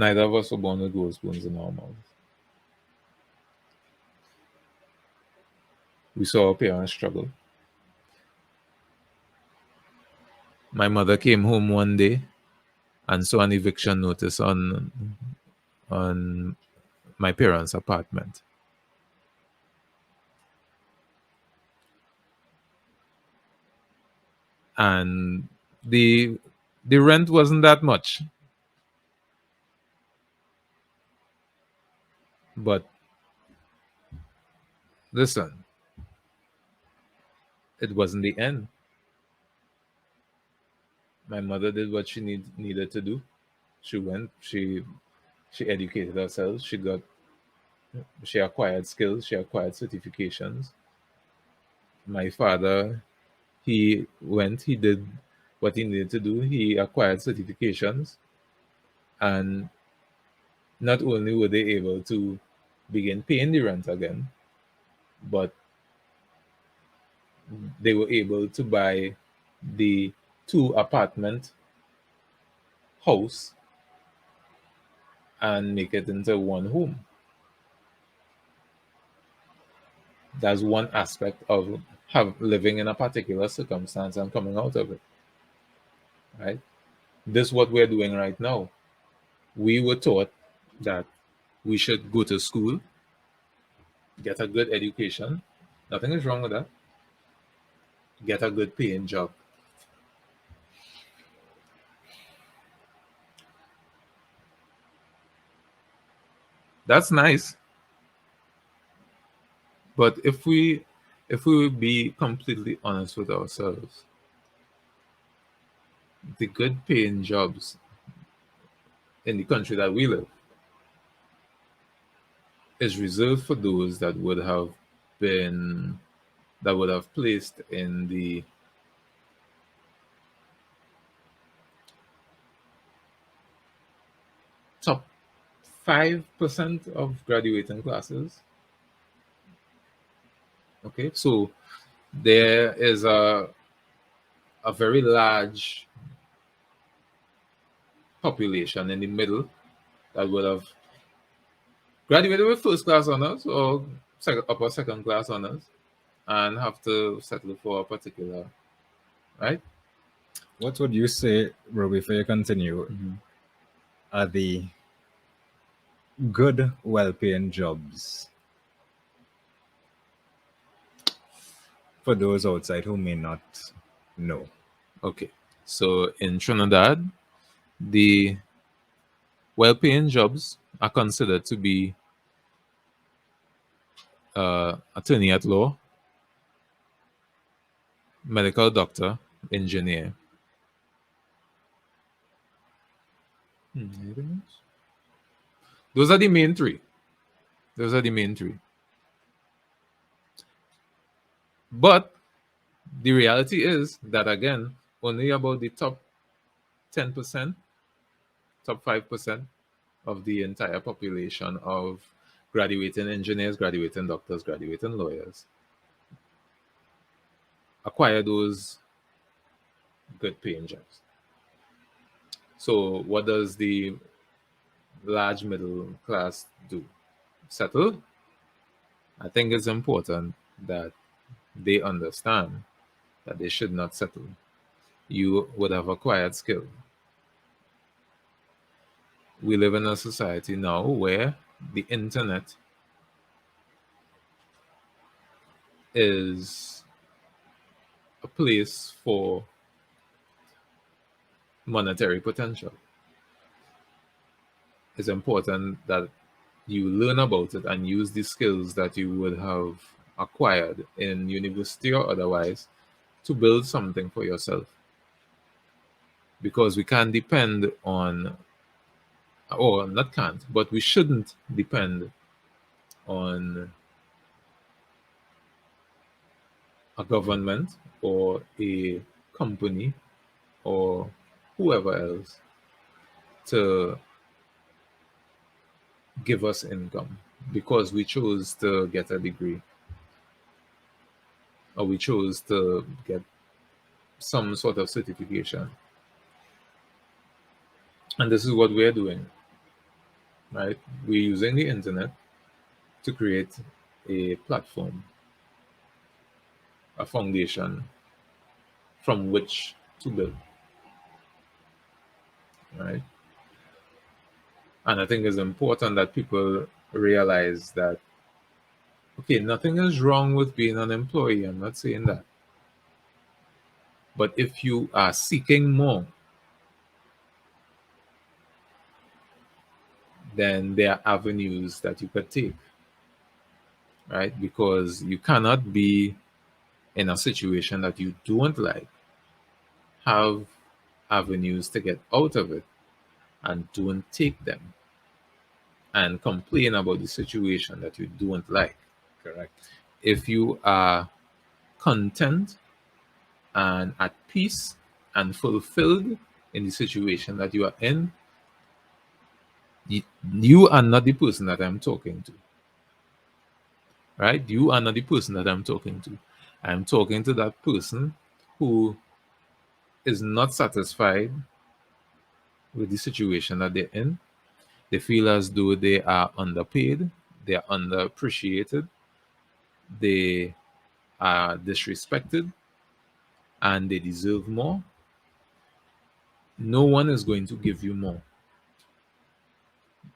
Neither of us were born with gold spoons in our mouths. We saw our parents struggle. My mother came home one day and saw an eviction notice on my parents' apartment. And the rent wasn't that much. But listen, it wasn't the end. My mother did what she needed to do. She went, she educated herself, she acquired skills, she acquired certifications. My father, he went, he did what he needed to do, he acquired certifications, and not only were they able to begin paying the rent again, but they were able to buy the 2 apartment house and make it into one home. That's one aspect of living in a particular circumstance and coming out of it. Right? This is what we're doing right now. We were taught that we should go to school, get a good education. Nothing is wrong with that. Get a good paying job. That's nice. But if we be completely honest with ourselves, the good paying jobs in the country that we live is reserved for those that would have placed in the top 5% of graduating classes. Okay, so there is a very large population in the middle that would have graduated with first class honors or upper second class honors and have to settle for a particular, right? What would you say, bro, before you continue, are the good, well-paying jobs for those outside who may not know? Okay, so in Trinidad, the well-paying jobs are considered to be attorney at law, medical doctor, engineer. Anything else? Those are the main three. Those are the main three. But the reality is that, again, only about the top 10%, top 5% of the entire population of graduating engineers, graduating doctors, graduating lawyers acquire those good paying jobs. So what does the large middle class do? Settle? I think it's important that they understand that they should not settle. You would have acquired skill. We live in a society now where the internet is a place for monetary potential. It's important that you learn about it and use the skills that you would have acquired in university or otherwise to build something for yourself. Because we can't depend on, or not can't, but we shouldn't depend on a government or a company or whoever else to give us income because we chose to get a degree or we chose to get some sort of certification. And this is what we're doing. right? We're using the internet to create a platform, a foundation from which to build, right? And I think it's important that people realize that, okay, nothing is wrong with being an employee. I'm not saying that. But if you are seeking more, then there are avenues that you could take, right? Because you cannot be in a situation that you don't like, have avenues to get out of it, and don't take them, and complain about the situation that you don't like. Correct. If you are content and at peace and fulfilled in the situation that you are in, you are not the person that I'm talking to, right? You are not the person that I'm talking to. I'm talking to that person who is not satisfied with the situation that they're in. They feel as though they are underpaid, they are underappreciated, they are disrespected, and they deserve more. No one is going to give you more.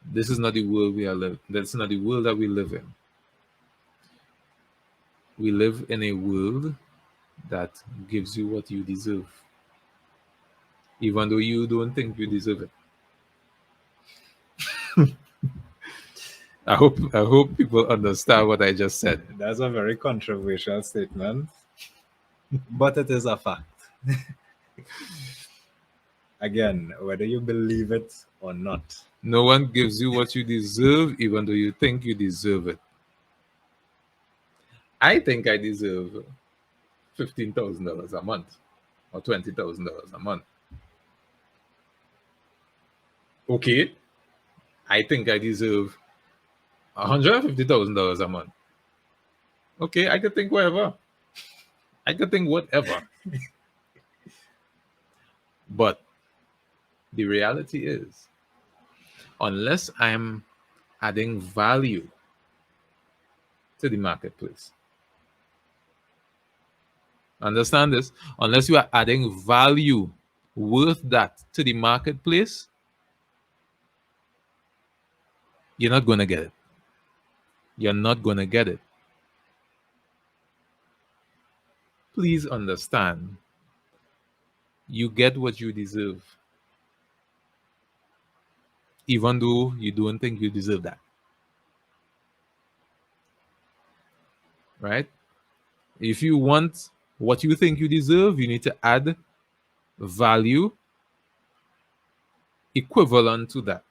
This is not the world we are living. That's not the world that we live in. We live in a world that gives you what you deserve, even though you don't think you deserve it. I hope people understand what I just said. That's a very controversial statement, but it is a fact. Again, whether you believe it or not. No one gives you what you deserve, even though you think you deserve it. I think I deserve $15,000 a month or $20,000 a month. Okay, I think I deserve $150,000 a month. Okay, I could think whatever. I could think whatever. But the reality is, unless I'm adding value to the marketplace, understand this, unless you are adding value worth that to the marketplace, you're not going to get it. You're not going to get it. Please understand, you get what you deserve, even though you don't think you deserve that. Right? If you want what you think you deserve, you need to add value equivalent to that.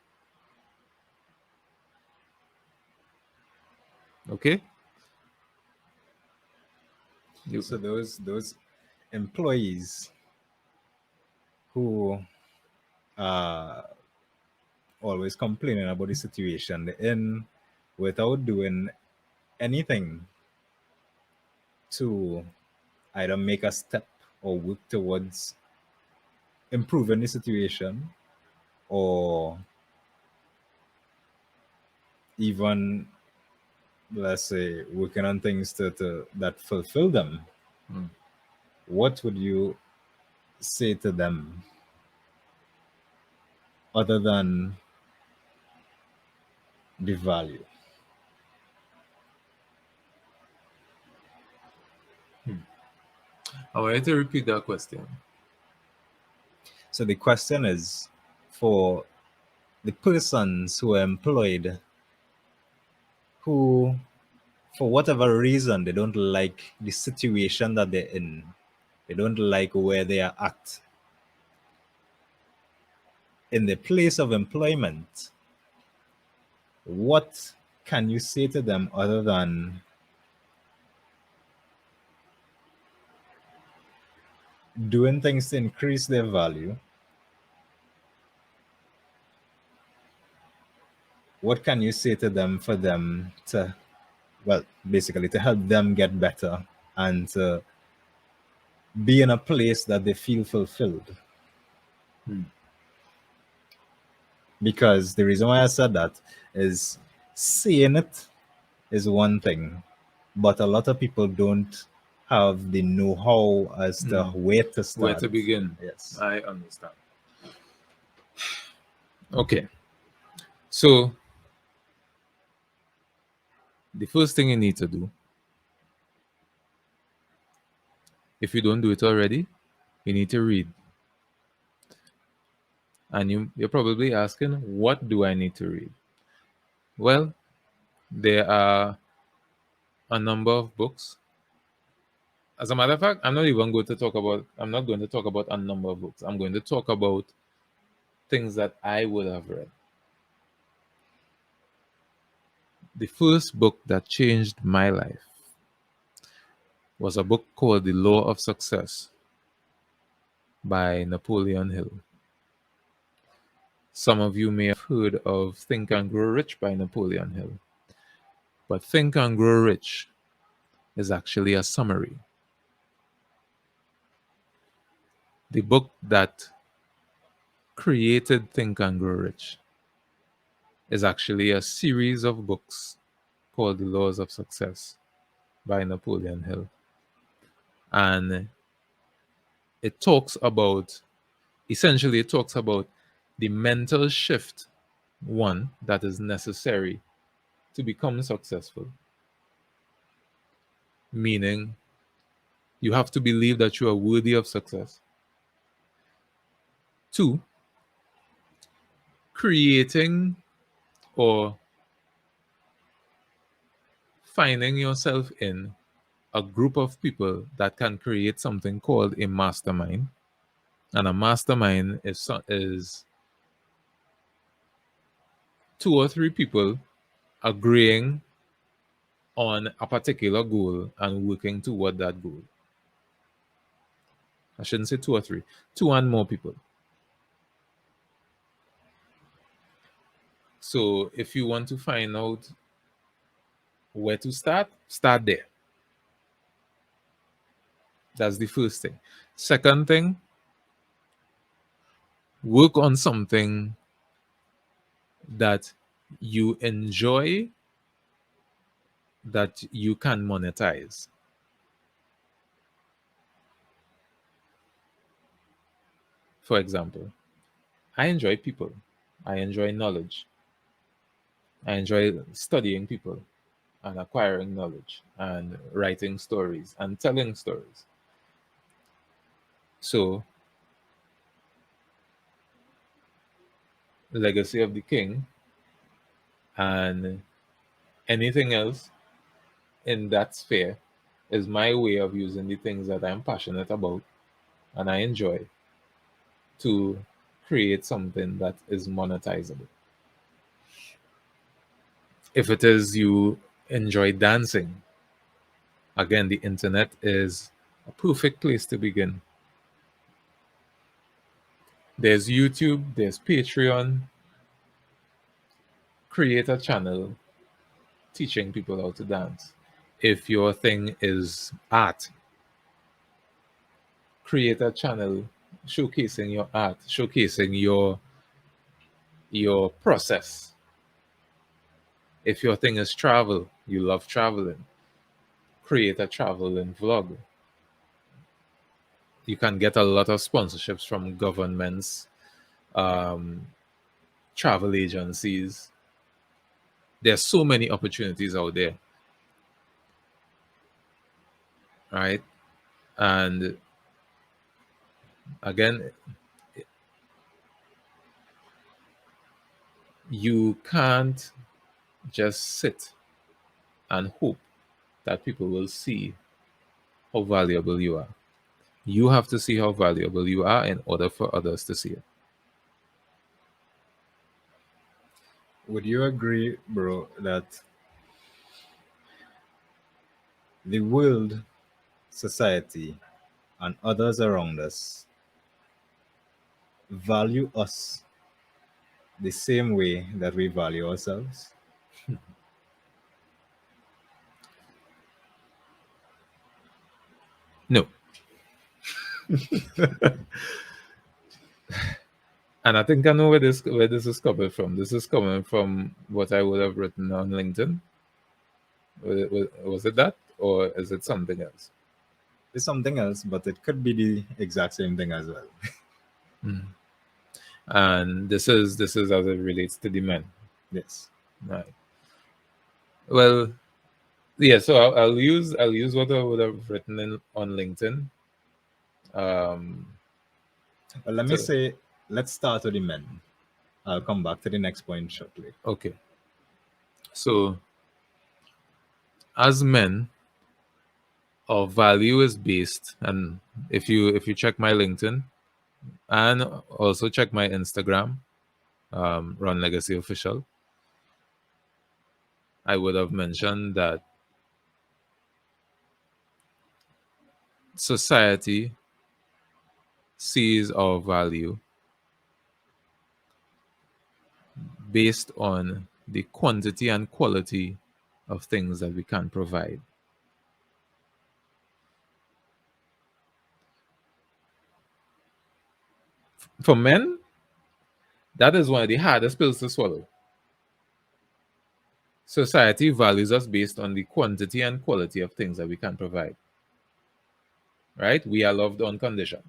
Okay? So those employees who are always complaining about the situation they're in without doing anything to either make a step or work towards improving the situation, or even, let's say, working on things that fulfill them, what would you say to them other than the value? I want you to repeat that question. So the question is, for the persons who are employed, who, for whatever reason, they don't like the situation that they're in, they don't like where they are at in the place of employment, what can you say to them other than doing things to increase their value? What can you say to them for them to, well, basically to help them get better and to be in a place that they feel fulfilled? Because the reason why I said that is saying it is one thing, but a lot of people don't have the know-how as to where to Where start. to begin? Yes. I understand. Okay. So the first thing you need to do, if you don't do it already, you need to read. And you're probably asking, what do I need to read? Well, there are a number of books. As a matter of fact, I'm not going to talk about a number of books. I'm going to talk about things that I would have read. The first book that changed my life was a book called The Law of Success by Napoleon Hill. Some of you may have heard of Think and Grow Rich by Napoleon Hill. But Think and Grow Rich is actually a summary. The book that created Think and Grow Rich is actually a series of books called The Laws of Success by Napoleon Hill. And it talks about the mental shift, one, that is necessary to become successful. Meaning, you have to believe that you are worthy of success. Two, creating or finding yourself in a group of people that can create something called a mastermind. And a mastermind is two or three people agreeing on a particular goal and working toward that goal. I shouldn't say two or three, two and more people. So if you want to find out where to start there. That's the first thing. Second thing, work on something that you enjoy that you can monetize. For example, I enjoy people. I enjoy knowledge. I enjoy studying people and acquiring knowledge and writing stories and telling stories. So, Legacy of the King and anything else in that sphere is my way of using the things that I'm passionate about and I enjoy to create something that is monetizable. If it is you enjoy dancing, again, the internet is a perfect place to begin. There's YouTube, there's Patreon. Create a channel teaching people how to dance. If your thing is art, create a channel showcasing your art, showcasing your process. If your thing is travel, you love traveling, create a traveling vlog. You can get a lot of sponsorships from governments, um, travel agencies. There's so many opportunities out there, right? And again, you can't just sit and hope that people will see how valuable you are. You have to see how valuable you are in order for others to see it. Would you agree, bro, that the world, society, and others around us value us the same way that we value ourselves? No. And I think I know where this is coming from. This is coming from what I would have written on LinkedIn. Was it that, or is it something else? It's something else, but it could be the exact same thing as well. And this is as it relates to the men. Yes. Right. Well, yeah. So I'll use what I would have written on LinkedIn. Um. Well, let me To, say, let's start with the men. I'll come back to the next point shortly. okay. So as men, our value is based, and if you check my LinkedIn and also check my Instagram, Run Legacy Official, I would have mentioned that society sees our value based on the quantity and quality of things that we can provide. For men, that is one of the hardest pills to swallow. Society values us based on the quantity and quality of things that we can provide. Right? We are loved on condition.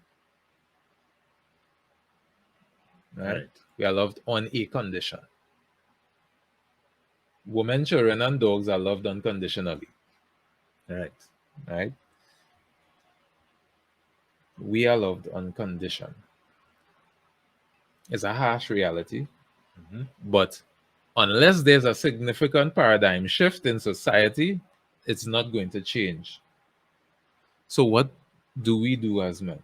Right? Right. We are loved on a condition. Women, children, and dogs are loved unconditionally. Right. Right? We are loved on condition. It's a harsh reality, but unless there's a significant paradigm shift in society, it's not going to change. So, what do we do as men?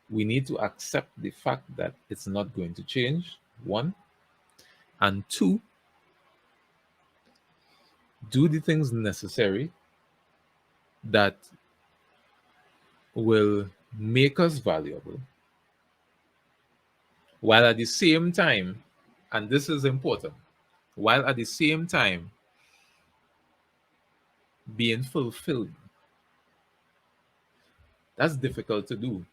We need to accept the fact that it's not going to change, one, and two, do the things necessary that will make us valuable, while at the same time, and this is important, while at the same time being fulfilled. That's difficult to do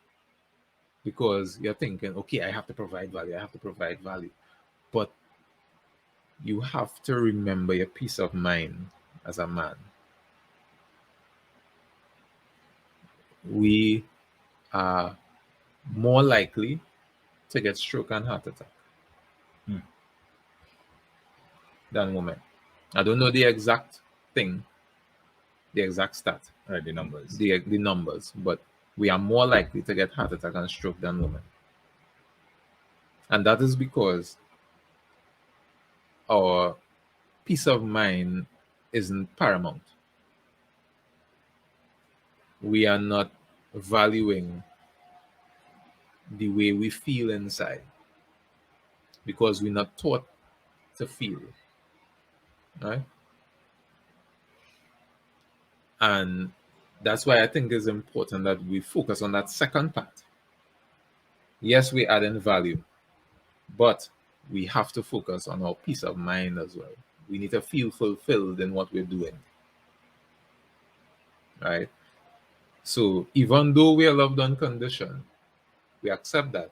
because you're thinking, okay, I have to provide value, I have to provide value. But you have to remember your peace of mind as a man. We are more likely to get stroke and heart attack than women. I don't know the exact thing, the exact stat, Right. The numbers. the numbers, but we are more likely to get heart attack and stroke than women. And that is because our peace of mind isn't paramount. We are not valuing the way we feel inside because we're not taught to feel, right? And that's why I think it's important that we focus on that second part. Yes, we add in value, but we have to focus on our peace of mind as well. We need to feel fulfilled in what we're doing, right? So even though we are loved on condition, we accept that,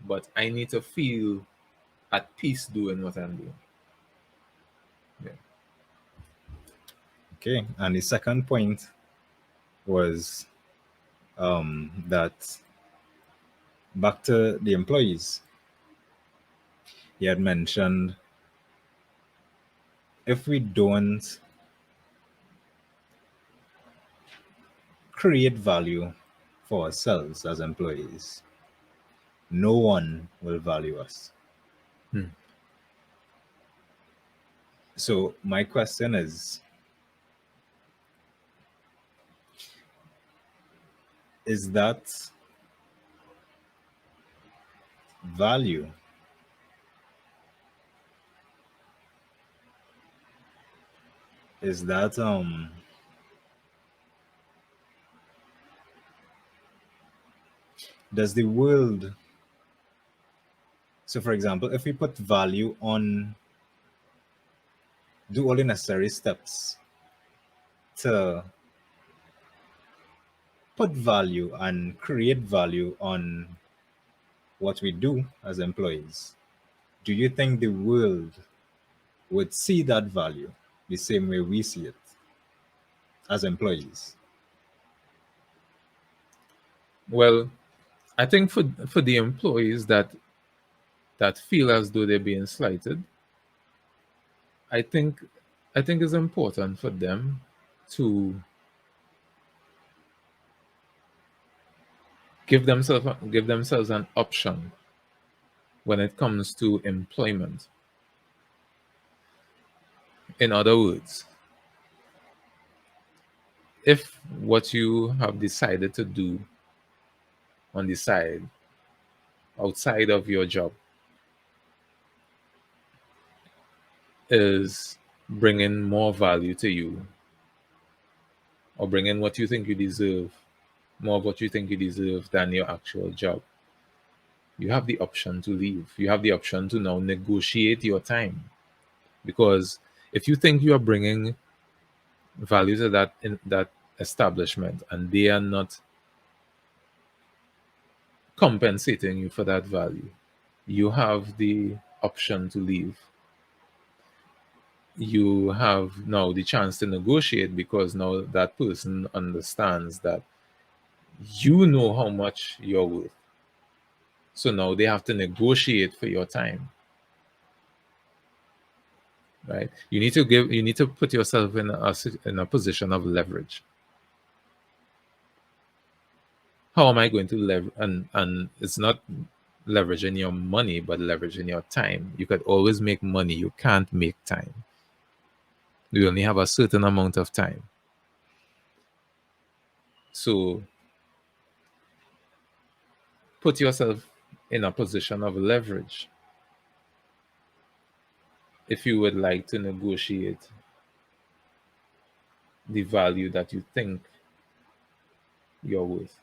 but I need to feel at peace doing what I'm doing. Yeah. Okay. And the second point was that back to the employees. He had mentioned if we don't create value for ourselves as employees, no one will value us. So, my question is that value? Is that does the world, so for example, if we put value on, do all the necessary steps to put value and create value on what we do as employees, do you think the world would see that value the same way we see it as employees? Well, I think for the employees that feel as though they're being slighted, I think it's important for them to give themselves an option when it comes to employment. In other words, if what you have decided to do on the side, outside of your job, is bringing more value to you, or bringing what you think you deserve, more of what you think you deserve than your actual job, you have the option to leave. You have the option to now negotiate your time. Because if you think you are bringing value to that establishment and they are not compensating you for that value, you have the option to leave. You have now the chance to negotiate, because now that person understands that you know how much you're worth. So now they have to negotiate for your time. Right? You need to put yourself in a position of leverage. How am I going to leverage? And it's not leveraging your money, but leveraging your time. You could always make money. You can't make time. You only have a certain amount of time. So put yourself in a position of leverage if you would like to negotiate the value that you think you're worth.